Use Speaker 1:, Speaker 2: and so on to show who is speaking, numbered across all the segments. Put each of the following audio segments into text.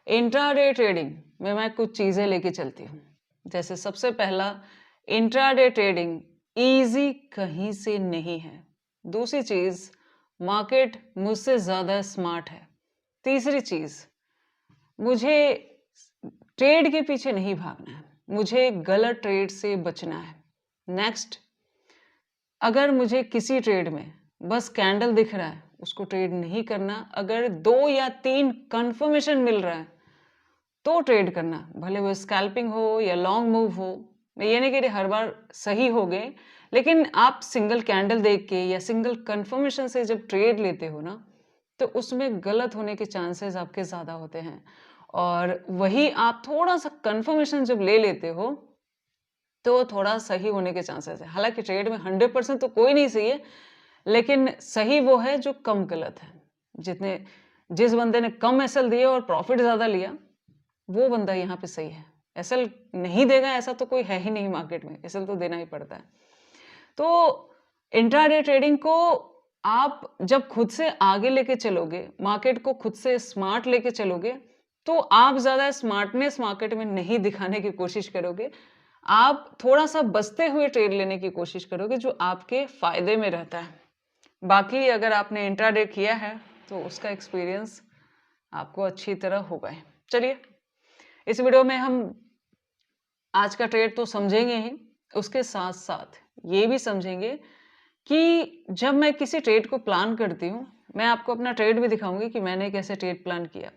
Speaker 1: Intraday trading में मैं कुछ चीजें लेके चलती हूँ। जैसे सबसे पहला, इंट्राडे ट्रेडिंग इजी कहीं से नहीं है। दूसरी चीज, मार्केट मुझसे ज्यादा स्मार्ट है। तीसरी चीज, मुझे ट्रेड के पीछे नहीं भागना है, मुझे गलत ट्रेड से बचना है। नेक्स्ट, अगर मुझे किसी ट्रेड में बस कैंडल दिख रहा है उसको ट्रेड नहीं करना, अगर 2 या 3 कंफर्मेशन मिल रहा है तो ट्रेड करना, भले वो स्कैल्पिंग हो या लॉन्ग मूव हो। मैं ये नहीं कह रही हर बार सही हो गए, लेकिन आप सिंगल कैंडल देख के या सिंगल कंफर्मेशन से जब ट्रेड लेते हो ना, तो उसमें गलत होने के चांसेस आपके ज़्यादा होते हैं। और वही आप थोड़ा सा कंफर्मेशन जब ले लेते हो तो थोड़ा सही होने के चांसेस है। हालांकि ट्रेड में 100% तो कोई नहीं सही है, लेकिन सही वो है जो कम गलत है। जिस बंदे ने कम एसएल दिए और प्रॉफिट ज़्यादा लिया, वो बंदा यहाँ पे सही है। एसएल नहीं देगा ऐसा तो कोई है ही नहीं मार्केट में, एसएल तो देना ही पड़ता है। तो इंट्राडे ट्रेडिंग को आप जब खुद से आगे लेके चलोगे, मार्केट को खुद से स्मार्ट लेके चलोगे, तो आप ज्यादा स्मार्टनेस मार्केट में नहीं दिखाने की कोशिश करोगे। आप थोड़ा सा बचते हुए ट्रेड लेने की कोशिश करोगे जो आपके फायदे में रहता है। बाकी अगर आपने इंट्राडे किया है तो उसका एक्सपीरियंस आपको अच्छी तरह होगा। चलिए, इस वीडियो में हम आज का ट्रेड तो समझेंगे ही, उसके साथ साथ ये भी समझेंगे कि जब मैं किसी ट्रेड को प्लान करती हूँ, मैं आपको अपना ट्रेड भी दिखाऊंगी कि मैंने कैसे ट्रेड प्लान किया।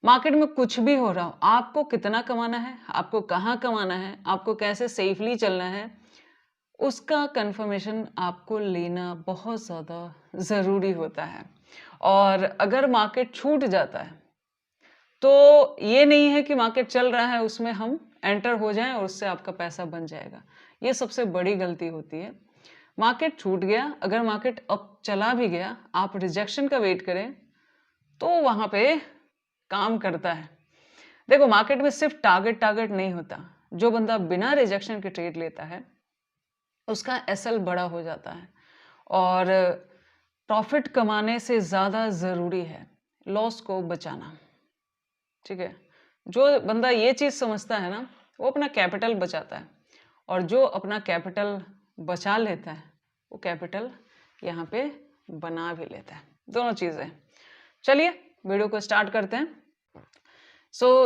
Speaker 1: मार्केट में कुछ भी हो रहा हो, आपको कितना कमाना है, आपको कहाँ कमाना है, आपको कैसे सेफली चलना है, उसका कंफर्मेशन आपको लेना बहुत ज़्यादा ज़रूरी होता है। और अगर मार्केट छूट जाता है तो ये नहीं है कि मार्केट चल रहा है उसमें हम एंटर हो जाएं और उससे आपका पैसा बन जाएगा। ये सबसे बड़ी गलती होती है। मार्केट छूट गया, अगर मार्केट अब चला भी गया, आप रिजेक्शन का वेट करें तो वहां पे काम करता है। देखो, मार्केट में सिर्फ टारगेट नहीं होता। जो बंदा बिना रिजेक्शन के ट्रेड लेता है उसका एसएल बड़ा हो जाता है। और प्रॉफिट कमाने से ज्यादा जरूरी है लॉस को बचाना। ठीक है, जो बंदा ये चीज समझता है ना, वो अपना कैपिटल बचाता है। और जो अपना कैपिटल बचा लेता है वो कैपिटल यहाँ पे बना भी लेता है। दोनों चीजें। चलिए वीडियो को स्टार्ट करते हैं।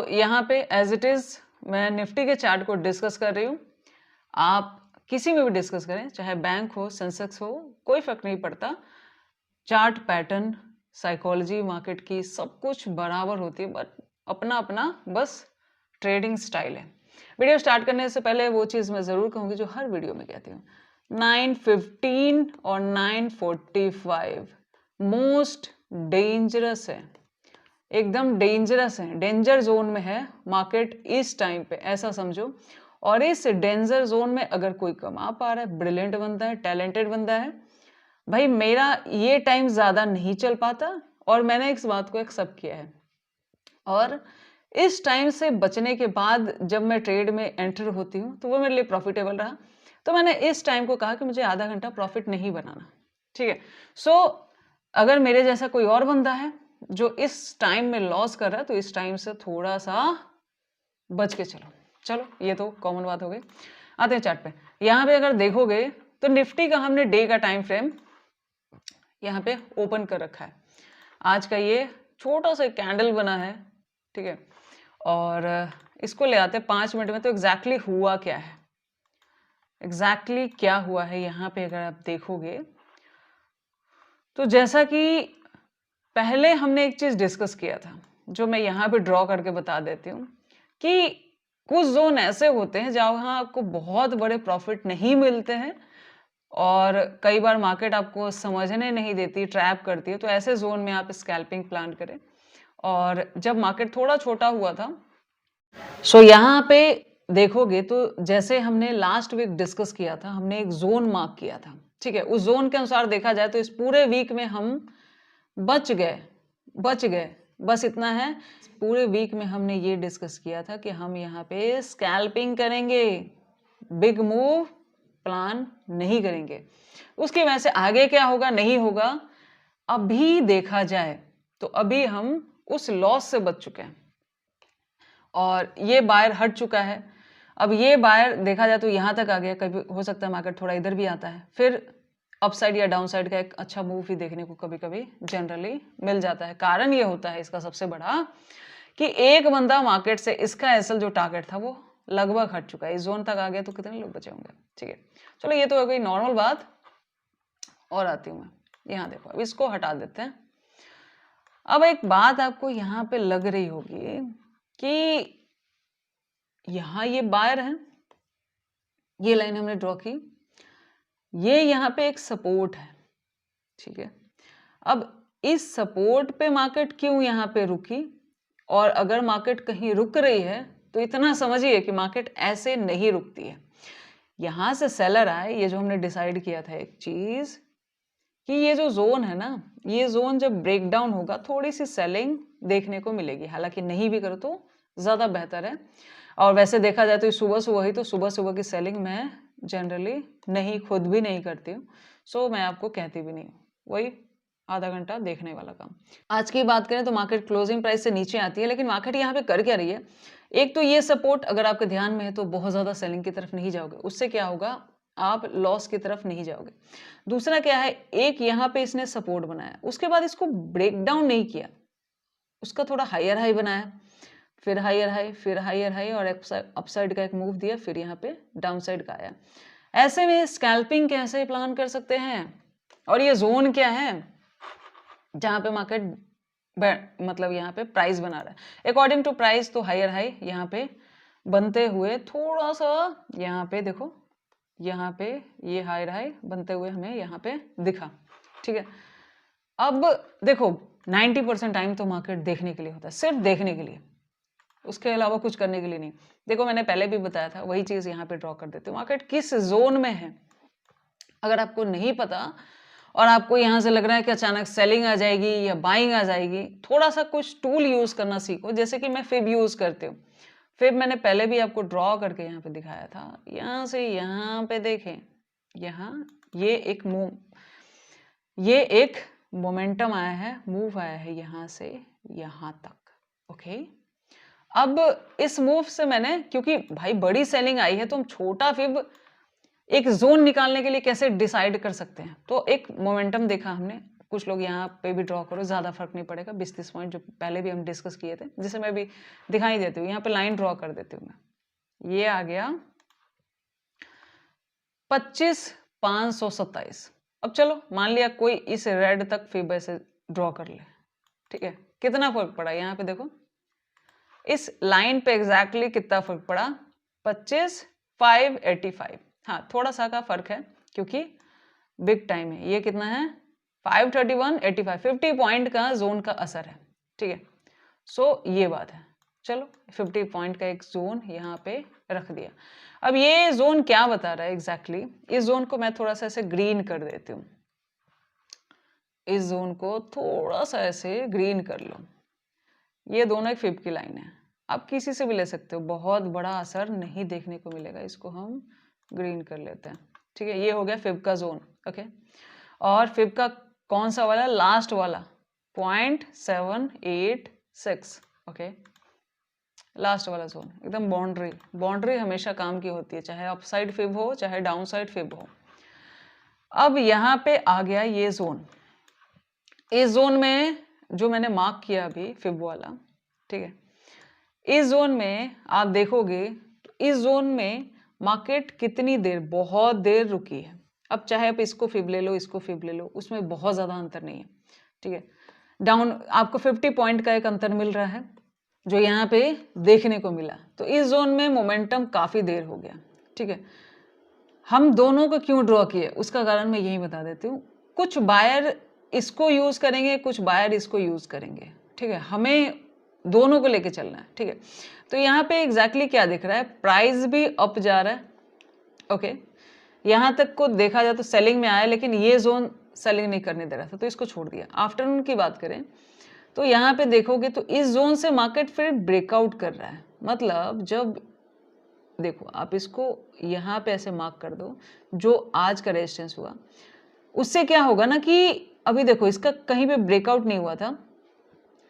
Speaker 1: यहाँ पे एज इट इज मैं निफ्टी के चार्ट को डिस्कस कर रही हूँ। आप किसी में भी डिस्कस करें, चाहे बैंक हो, सेंसेक्स हो, कोई फर्क नहीं पड़ता। चार्ट पैटर्न, साइकोलॉजी मार्केट की सब कुछ बराबर होती है, बट अपना अपना बस ट्रेडिंग स्टाइल है। वीडियो स्टार्ट करने से पहले वो चीज़ मैं ज़रूर कहूँगी जो हर वीडियो में कहती हूँ, 9:15 और 9:45 मोस्ट डेंजरस है, एकदम डेंजरस है, डेंजर जोन में है मार्केट इस टाइम पे, ऐसा समझो। और इस डेंजर जोन में अगर कोई कमा पा रहा है, ब्रिलियंट बंदा है, टैलेंटेड बंदा है, भाई मेरा ये टाइम ज़्यादा नहीं चल पाता और मैंने इस बात को एक्सेप्ट किया है। और इस टाइम से बचने के बाद जब मैं ट्रेड में एंटर होती हूँ तो वो मेरे लिए प्रॉफिटेबल रहा। तो मैंने इस टाइम को कहा कि मुझे आधा घंटा प्रॉफिट नहीं बनाना। ठीक है, अगर मेरे जैसा कोई और बंदा है जो इस टाइम में लॉस कर रहा है तो इस टाइम से थोड़ा सा बच के चलो। चलो, ये तो कॉमन बात हो गई। आते हैं चार्ट पे। यहाँ पे अगर देखोगे तो निफ्टी का हमने डे का टाइम फ्रेम यहाँ पे ओपन कर रखा है। आज का ये छोटा सा कैंडल बना है, ठीक है, और इसको ले आते हैं 5 मिनट में। तो एग्जैक्टली हुआ क्या है, एग्जैक्टली क्या हुआ है यहाँ पे अगर आप देखोगे तो जैसा कि पहले हमने एक चीज डिस्कस किया था जो मैं यहाँ पे ड्रॉ करके बता देती हूँ कि कुछ जोन ऐसे होते हैं जहाँ आपको बहुत बड़े प्रॉफिट नहीं मिलते हैं और कई बार मार्केट आपको समझने नहीं देती, ट्रैप करती है। तो ऐसे जोन में आप स्कैल्पिंग प्लान करें। और जब मार्केट थोड़ा छोटा हुआ था, यहाँ पे देखोगे तो जैसे हमने लास्ट वीक डिस्कस किया था, हमने एक जोन मार्क किया था। ठीक है, उस जोन के अनुसार देखा जाए तो इस पूरे वीक में हम बच गए। बस इतना है, पूरे वीक में हमने ये डिस्कस किया था कि हम यहाँ पे स्कैल्पिंग करेंगे, बिग मूव प्लान नहीं करेंगे। उसकी वजह से आगे क्या होगा नहीं होगा अभी देखा जाए तो अभी हम उस लॉस से बच चुके हैं। और ये बायर हट चुका है। अब ये बायर देखा जाए तो यहाँ तक आ गया, कभी हो सकता है मार्केट थोड़ा इधर भी आता है, फिर अपसाइड या डाउन साइड का एक अच्छा मूव ही देखने को कभी कभी जनरली मिल जाता है। कारण ये होता है इसका सबसे बड़ा कि एक बंदा मार्केट से इसका एसएल जो टारगेट था वो लगभग हट चुका है, इस जोन तक आ गया तो कितने लोग बचे होंगे। ठीक है, चलो ये तो हो गई नॉर्मल बात। और आती हूँ मैं, यहाँ देखो अब इसको हटा देते हैं। अब एक बात आपको यहाँ पे लग रही होगी कि यहाँ ये बायर है, ये लाइन हमने ड्रॉ की, ये यहाँ पे एक सपोर्ट है। ठीक है, अब इस सपोर्ट पे मार्केट क्यों यहाँ पे रुकी, और अगर मार्केट कहीं रुक रही है तो इतना समझिए कि मार्केट ऐसे नहीं रुकती है। यहां से सेलर आए, ये जो हमने डिसाइड किया था एक चीज कि ये जो जोन है ना, ये जोन जब ब्रेक डाउन होगा थोड़ी सी सेलिंग देखने को मिलेगी, हालांकि नहीं भी करो तो ज्यादा बेहतर है। और वैसे देखा जाए तो सुबह सुबह ही, तो सुबह सुबह की सेलिंग मैं जनरली नहीं, खुद भी नहीं करती हूँ, सो मैं आपको कहती भी नहीं हूँ, वही आधा घंटा देखने वाला काम। आज की बात करें तो मार्केट क्लोजिंग प्राइस से नीचे आती है, लेकिन मार्केट यहाँ पे कर क्या रही है, एक तो ये सपोर्ट अगर आपके ध्यान में है तो बहुत ज्यादा सेलिंग की तरफ नहीं जाओगे, उससे क्या होगा आप लॉस की तरफ नहीं जाओगे। दूसरा क्या है, एक यहाँ पे इसने सपोर्ट बनाया, उसके बाद इसको ब्रेक डाउन नहीं किया, उसका थोड़ा हायर हाई बनाया, फिर हायर हाई, फिर हायर हाई, और अपसाइड का एक मूव दिया, फिर यहाँ पे डाउन साइड का आया। ऐसे में स्कैल्पिंग कैसे प्लान कर सकते हैं, और ये जोन क्या है जहां पे मार्केट मतलब यहाँ पे प्राइस बना रहा है अकॉर्डिंग टू प्राइस, तो हायर हाई यहाँ पे बनते हुए थोड़ा सा यहाँ पे देखो, यहाँ पे ये हायर हाई बनते हुए हमें यहाँ पे दिखा। ठीक है, अब देखो 90% टाइम तो मार्केट देखने के लिए होता है, सिर्फ देखने के लिए, उसके अलावा कुछ करने के लिए नहीं। देखो मैंने पहले भी बताया था, वही चीज यहाँ पे ड्रॉ कर देते हो, मार्केट किस जोन में है अगर आपको नहीं पता और आपको यहाँ से लग रहा है कि अचानक सेलिंग आ जाएगी या बाइंग आ जाएगी, थोड़ा सा कुछ टूल यूज करना सीखो, जैसे कि मैं फिब यूज करती हूँ। फिब मैंने पहले भी आपको ड्रॉ करके यहाँ पे दिखाया था, यहाँ से यहाँ पे देखें, यहाँ ये एक मोमेंटम आया है, मूव आया है यहाँ से यहाँ तक। ओके, अब इस मूव से मैंने, क्योंकि भाई बड़ी सेलिंग आई है तो हम छोटा फिब एक जोन निकालने के लिए कैसे डिसाइड कर सकते हैं, तो एक मोमेंटम देखा हमने, कुछ लोग यहाँ पे भी ड्रॉ करो, ज्यादा फर्क नहीं पड़ेगा, 20-30 पॉइंट जो पहले भी हम डिस्कस किए थे, जिसे मैं भी दिखाई देती हूँ, यहाँ पे लाइन ड्रॉ कर देती हूँ मैं, ये आ गया 25,527। अब चलो मान लिया कोई इस रेड तक फिब ऐसे ड्रॉ कर ले, ठीक है, कितना फर्क पड़ा यहाँ पे देखो, इस लाइन पे एग्जैक्टली कितना फर्क पड़ा, 25,585। हाँ थोड़ा सा का फर्क है क्योंकि बिग टाइम है, ये कितना है 531.85, 50 पॉइंट का जोन का असर है। ठीक है, सो ये बात है, चलो 50 पॉइंट का एक जोन यहाँ पे रख दिया। अब ये जोन क्या बता रहा है एग्जैक्टली, इस जोन को मैं थोड़ा सा ऐसे ग्रीन कर देती हूँ, इस जोन को थोड़ा सा ऐसे ग्रीन कर लो, ये दोनों एक फिब की लाइन है, आप किसी से भी ले सकते हो, बहुत बड़ा असर नहीं देखने को मिलेगा, इसको हम ग्रीन कर लेते हैं। ठीक है, ये हो गया फिब का जोन। ओके, और फिब का कौन सा वाला, लास्ट वाला 0.786। ओके, लास्ट वाला जोन एकदम बाउंड्री हमेशा काम की होती है, चाहे अपसाइड फिब हो चाहे डाउन साइड फिब हो। अब यहाँ पे आ गया ये जोन, इस जोन में जो मैंने मार्क किया अभी फिब वाला, ठीक है, इस जोन में आप देखोगे तो इस जोन में मार्केट कितनी देर, बहुत देर रुकी है। अब चाहे आप इसको फिब ले लो, इसको फिब ले लो, उसमें बहुत ज्यादा अंतर नहीं है। ठीक है, डाउन आपको 50 पॉइंट का एक अंतर मिल रहा है जो यहाँ पे देखने को मिला, तो इस जोन में मोमेंटम काफी देर हो गया। ठीक है, हम दोनों को क्यों ड्रॉ किए उसका कारण मैं यही बता देती हूँ, कुछ बायर इसको यूज करेंगे, कुछ बायर इसको यूज करेंगे। ठीक है, हमें दोनों को लेके चलना है। ठीक है, तो यहाँ पे एग्जैक्टली क्या दिख रहा है, प्राइस भी अप जा रहा है। ओके, यहाँ तक को देखा जाए तो सेलिंग में आया, लेकिन ये जोन सेलिंग नहीं करने दे रहा था तो इसको छोड़ दिया। आफ्टरनून की बात करें तो यहाँ पे देखोगे तो इस जोन से मार्केट फिर ब्रेकआउट कर रहा है, मतलब जब देखो आप इसको यहाँ पे ऐसे मार्क कर दो, जो आज का रेजिस्टेंस हुआ उससे क्या होगा ना कि अभी देखो इसका कहीं पे ब्रेकआउट नहीं हुआ था,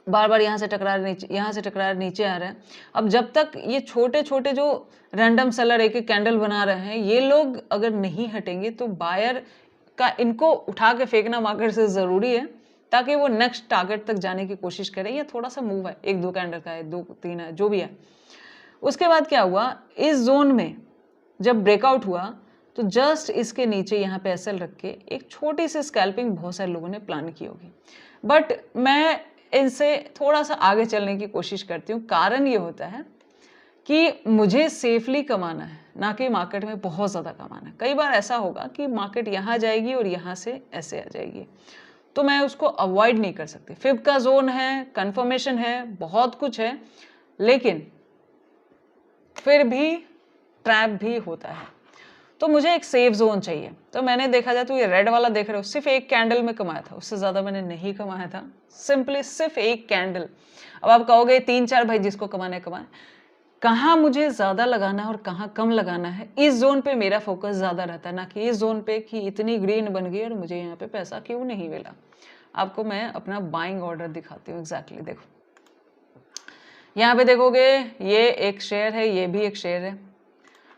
Speaker 1: बार बार यहाँ से टकरा नीचे, यहाँ से टकरा नीचे आ रहा है। अब जब तक ये छोटे छोटे जो रैंडम सेलर एक एक कैंडल बना रहे हैं, ये लोग अगर नहीं हटेंगे तो बायर का इनको उठा के फेंकना मार्केट से ज़रूरी है, ताकि वो नेक्स्ट टारगेट तक जाने की कोशिश करें। या थोड़ा सा मूव है, 1-2 कैंडल का है, 2-3 है, जो भी है। उसके बाद क्या हुआ, इस जोन में जब ब्रेकआउट हुआ तो जस्ट इसके नीचे यहाँ पे एसएल रख के एक छोटी सी स्कैल्पिंग बहुत सारे लोगों ने प्लान की होगी, बट मैं इनसे थोड़ा सा आगे चलने की कोशिश करती हूँ। कारण ये होता है कि मुझे सेफली कमाना है, ना कि मार्केट में बहुत ज़्यादा कमाना है। कई बार ऐसा होगा कि मार्केट यहाँ जाएगी और यहाँ से ऐसे आ जाएगी, तो मैं उसको अवॉइड नहीं कर सकती। फिब का जोन है, कंफर्मेशन है, बहुत कुछ है, लेकिन फिर भी ट्रैप भी होता है। तो मुझे एक सेफ जोन चाहिए। तो मैंने देखा जाए तो ये रेड वाला देख रहे हो, सिर्फ एक कैंडल में कमाया था, उससे ज़्यादा मैंने नहीं कमाया था, सिंपली सिर्फ एक कैंडल। अब आप कहोगे 3-4 भाई जिसको कमाना है कमाए, कहाँ मुझे ज़्यादा लगाना है और कहाँ कम लगाना है, इस जोन पे मेरा फोकस ज़्यादा रहता है, ना कि इस जोन पे कि इतनी ग्रीन बन गई और मुझे यहाँ पे पैसा क्यों नहीं मिला। आपको मैं अपना बाइंग ऑर्डर दिखाती हूँ एग्जैक्टली। देखो यहाँ पे देखोगे ये एक शेयर है, ये भी एक शेयर है।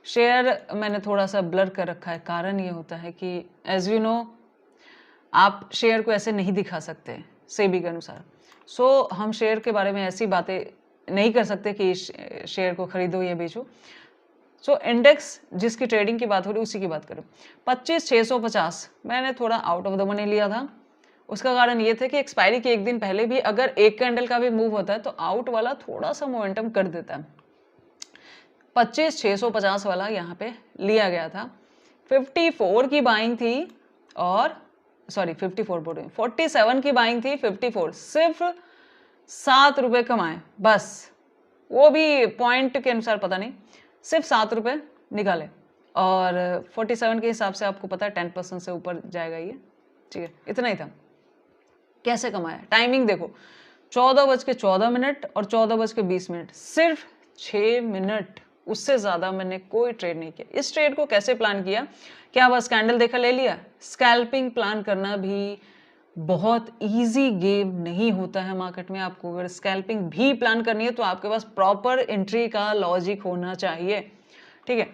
Speaker 1: शेयर मैंने थोड़ा सा ब्लर कर रखा है, कारण ये होता है कि एज यू नो आप शेयर को ऐसे नहीं दिखा सकते सेबी के अनुसार। सो हम शेयर के बारे में ऐसी बातें नहीं कर सकते कि शेयर को खरीदो या बेचो। सो इंडेक्स जिसकी ट्रेडिंग की बात हो रही उसी की बात करो। 25,650 मैंने थोड़ा आउट ऑफ द मनी लिया था। उसका कारण ये था कि एक्सपायरी के एक दिन पहले भी अगर एक कैंडल का भी मूव होता है तो आउट वाला थोड़ा सा मोमेंटम कर देता है। 25,650 वाला यहाँ पे लिया गया था। 54 की बाइंग थी और सॉरी 54 बोल रही हूँ, 47 की बाइंग थी, 54 सिर्फ 7 रुपये कमाए बस, वो भी पॉइंट के अनुसार पता नहीं, सिर्फ 7 रुपये निकाले। और 47 के हिसाब से आपको पता है 10% से ऊपर जाएगा ये, ठीक है, इतना ही था। कैसे कमाया, टाइमिंग देखो 14:14 और 14:20, सिर्फ 6 मिनट, उससे ज़्यादा मैंने कोई ट्रेड नहीं किया। इस ट्रेड को कैसे प्लान किया, क्या बस कैंडल देखा ले लिया? स्कैल्पिंग प्लान करना भी बहुत इजी गेम नहीं होता है मार्केट में। आपको अगर स्कैल्पिंग भी प्लान करनी है तो आपके पास प्रॉपर एंट्री का लॉजिक होना चाहिए, ठीक है।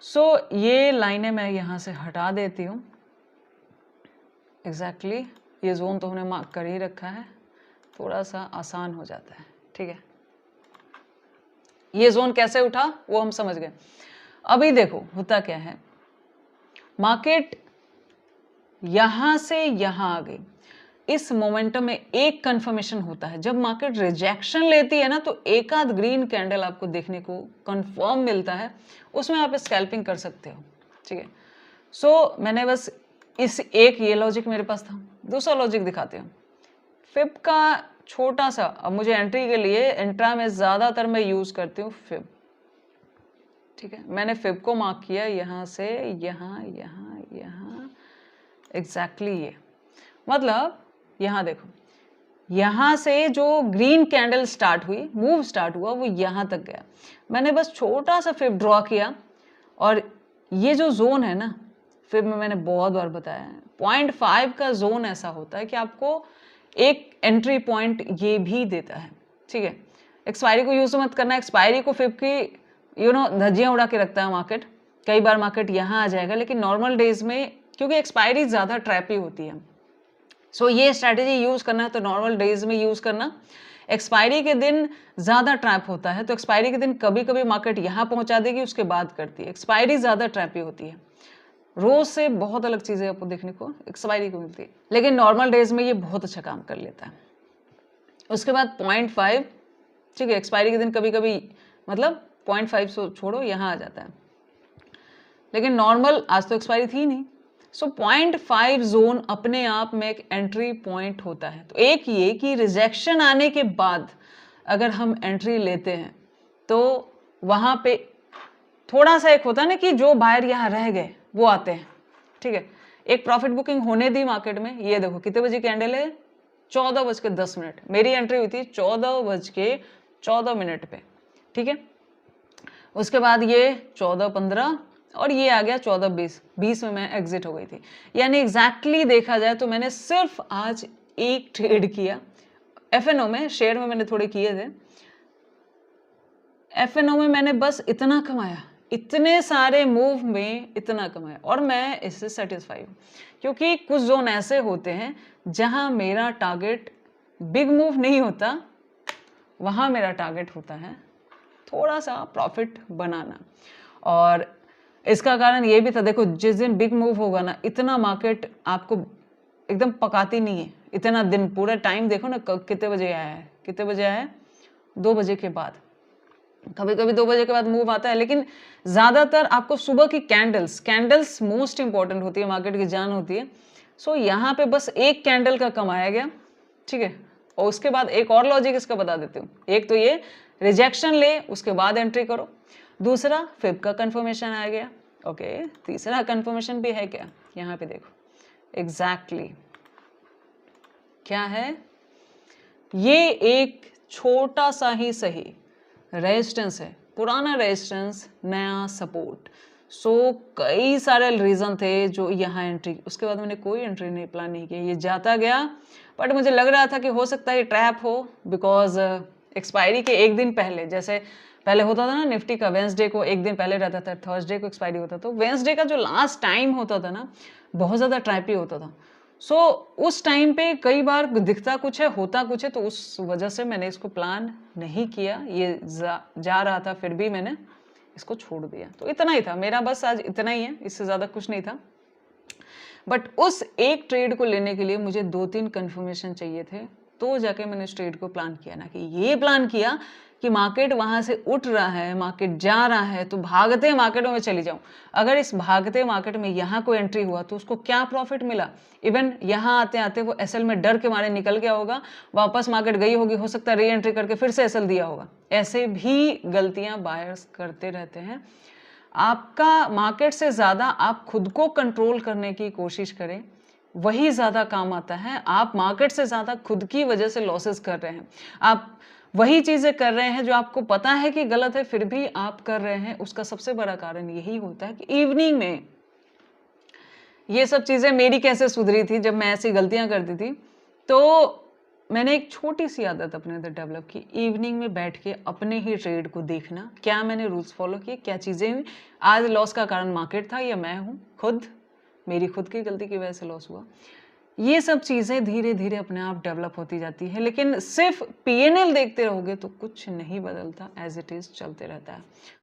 Speaker 1: सो ये लाइनें मैं यहाँ से हटा देती हूँ। एग्जैक्टली ये जोन तो हमने मार्क कर ही रखा है, थोड़ा सा आसान हो जाता है, ठीक है। ये जोन कैसे उठा वो हम समझ गए। अभी देखो होता क्या है, मार्केट यहां से यहां आ गई। इस मोमेंटम में एक कंफर्मेशन होता है, जब मार्केट रिजेक्शन लेती है ना तो एक आध ग्रीन कैंडल आपको देखने को कंफर्म मिलता है, उसमें आप स्कैल्पिंग कर सकते हो, ठीक है। सो मैंने बस इस एक ये लॉजिक मेरे पास था। दूसरा लॉजिक दिखाते हैं, फिब का छोटा सा। अब मुझे एंट्री के लिए इंट्रा में ज़्यादातर मैं यूज़ करती हूँ फिब, ठीक है। मैंने फिब को मार्क किया यहाँ से यहाँ यहाँ यहाँ, एग्जैक्टली ये, मतलब यहाँ देखो, यहाँ से जो ग्रीन कैंडल स्टार्ट हुई, मूव स्टार्ट हुआ, वो यहाँ तक गया। मैंने बस छोटा सा फिब ड्रॉ किया, और ये जो जोन है ना, फिब में मैंने बहुत बार बताया है, 0.5 का जोन ऐसा होता है कि आपको एक एंट्री पॉइंट ये भी देता है, ठीक है। एक्सपायरी को यूज मत करना, एक्सपायरी को फिब की धज्जियां उड़ा के रखता है मार्केट। कई बार मार्केट यहाँ आ जाएगा, लेकिन नॉर्मल डेज में क्योंकि एक्सपायरी ज़्यादा ट्रैपी होती है, सो ये स्ट्रैटेजी यूज़ करना है तो नॉर्मल डेज में यूज़ करना। एक्सपायरी के दिन ज़्यादा ट्रैप होता है, तो एक्सपायरी के दिन कभी कभी मार्केट यहाँ पहुँचा देगी, उसके बाद करती है। एक्सपायरी ज़्यादा ट्रैपी होती है, रोज से बहुत अलग चीज़ें आपको देखने को एक्सपायरी को मिलती है, लेकिन नॉर्मल डेज में ये बहुत अच्छा काम कर लेता है। उसके बाद 0.5, ठीक है, एक्सपायरी के दिन कभी कभी मतलब 0.5 से छोड़ो यहाँ आ जाता है, लेकिन नॉर्मल आज तो एक्सपायरी थी नहीं। सो 0.5 जोन अपने आप में एक एंट्री पॉइंट होता है। तो एक ये कि रिजेक्शन आने के बाद अगर हम एंट्री लेते हैं तो वहाँ पे थोड़ा सा एक होता है ना कि जो बायर यहाँ रह गए वो आते हैं, ठीक है। एक प्रॉफिट बुकिंग होने दी मार्केट में। ये देखो कितने बजे कैंडल है, 14:10, मेरी एंट्री हुई थी 14:14 पे, ठीक है। उसके बाद ये 14:15 और ये आ गया 14:20 में मैं एग्जिट हो गई थी। यानी एग्जैक्टली देखा जाए तो मैंने सिर्फ आज एक ट्रेड किया, FNO में, शेयर में मैंने थोड़े किए थे, FNO में मैंने बस इतना कमाया, इतने सारे मूव में इतना कमाया, और मैं इससे सेटिस्फाई हूँ, क्योंकि कुछ जोन ऐसे होते हैं जहां मेरा टारगेट बिग मूव नहीं होता, वहां मेरा टारगेट होता है थोड़ा सा प्रॉफिट बनाना। और इसका कारण ये भी था, देखो जिस दिन बिग मूव होगा ना, इतना मार्केट आपको एकदम पकाती नहीं है, इतना दिन पूरा टाइम देखो ना, कितने बजे आया है, कितने बजे आया है, 2 बजे के बाद, कभी कभी 2 बजे के बाद मूव आता है, लेकिन ज्यादातर आपको सुबह की कैंडल्स मोस्ट इंपॉर्टेंट होती है, मार्केट की जान होती है। सो यहाँ पे बस एक कैंडल का कमाया गया, ठीक है। और उसके बाद एक और लॉजिक इसका बता देती हूँ, एक तो ये रिजेक्शन ले उसके बाद एंट्री करो, दूसरा फिब का कंफर्मेशन आ गया, ओके, तीसरा कंफर्मेशन भी है क्या, यहाँ पे देखो एग्जैक्टली क्या है, ये एक छोटा सा ही सही रेजिस्टेंस है, पुराना रेजिस्टेंस, नया सपोर्ट। सो कई सारे रीजन थे जो यहाँ एंट्री, उसके बाद मैंने कोई एंट्री नहीं प्लान नहीं किया, ये जाता गया, बट मुझे लग रहा था कि हो सकता है ये ट्रैप हो, बिकॉज एक्सपायरी के एक दिन पहले, जैसे पहले होता था ना निफ्टी का, वेंसडे को एक दिन पहले रहता था, थर्सडे को एक्सपायरी होता था, तो वेंसडे का जो लास्ट टाइम होता था ना, बहुत ज़्यादा ट्रैपी होता था। सो उस टाइम पे कई बार दिखता कुछ है होता कुछ है, तो उस वजह से मैंने इसको प्लान नहीं किया, ये जा रहा था, फिर भी मैंने इसको छोड़ दिया। तो इतना ही था मेरा, बस आज इतना ही है, इससे ज़्यादा कुछ नहीं था। बट उस एक ट्रेड को लेने के लिए मुझे 2-3 कंफर्मेशन चाहिए थे, तो जाके मैंने उस ट्रेड को प्लान किया, ना कि ये प्लान किया कि मार्केट वहां से उठ रहा है, मार्केट जा रहा है, तो भागते मार्केटों में चली जाऊं। अगर इस भागते मार्केट में यहाँ कोई एंट्री हुआ तो उसको क्या प्रॉफिट मिला, इवन यहाँ आते आते वो एसएल में डर के मारे निकल गया होगा, वापस मार्केट गई होगी, हो सकता है री एंट्री करके फिर से एसएल दिया होगा। ऐसे भी गलतियां बायर्स करते रहते हैं। आपका मार्केट से ज़्यादा आप खुद को कंट्रोल करने की कोशिश करें, वही ज़्यादा काम आता है। आप मार्केट से ज़्यादा खुद की वजह से लॉसेस कर रहे हैं, आप वही चीज़ें कर रहे हैं जो आपको पता है कि गलत है, फिर भी आप कर रहे हैं। उसका सबसे बड़ा कारण यही होता है कि इवनिंग में ये सब चीज़ें मेरी कैसे सुधरी थी, जब मैं ऐसी गलतियां करती थी, तो मैंने एक छोटी सी आदत अपने अंदर डेवलप की, इवनिंग में बैठ के अपने ही ट्रेड को देखना, क्या मैंने रूल्स फॉलो किए, क्या चीज़ें हुई, आज लॉस का कारण मार्केट था या मैं हूँ खुद, मेरी खुद की गलती की वजह से लॉस हुआ। ये सब चीज़ें धीरे धीरे अपने आप डेवलप होती जाती है, लेकिन सिर्फ पीएनएल देखते रहोगे तो कुछ नहीं बदलता, एज इट इज़ चलते रहता है।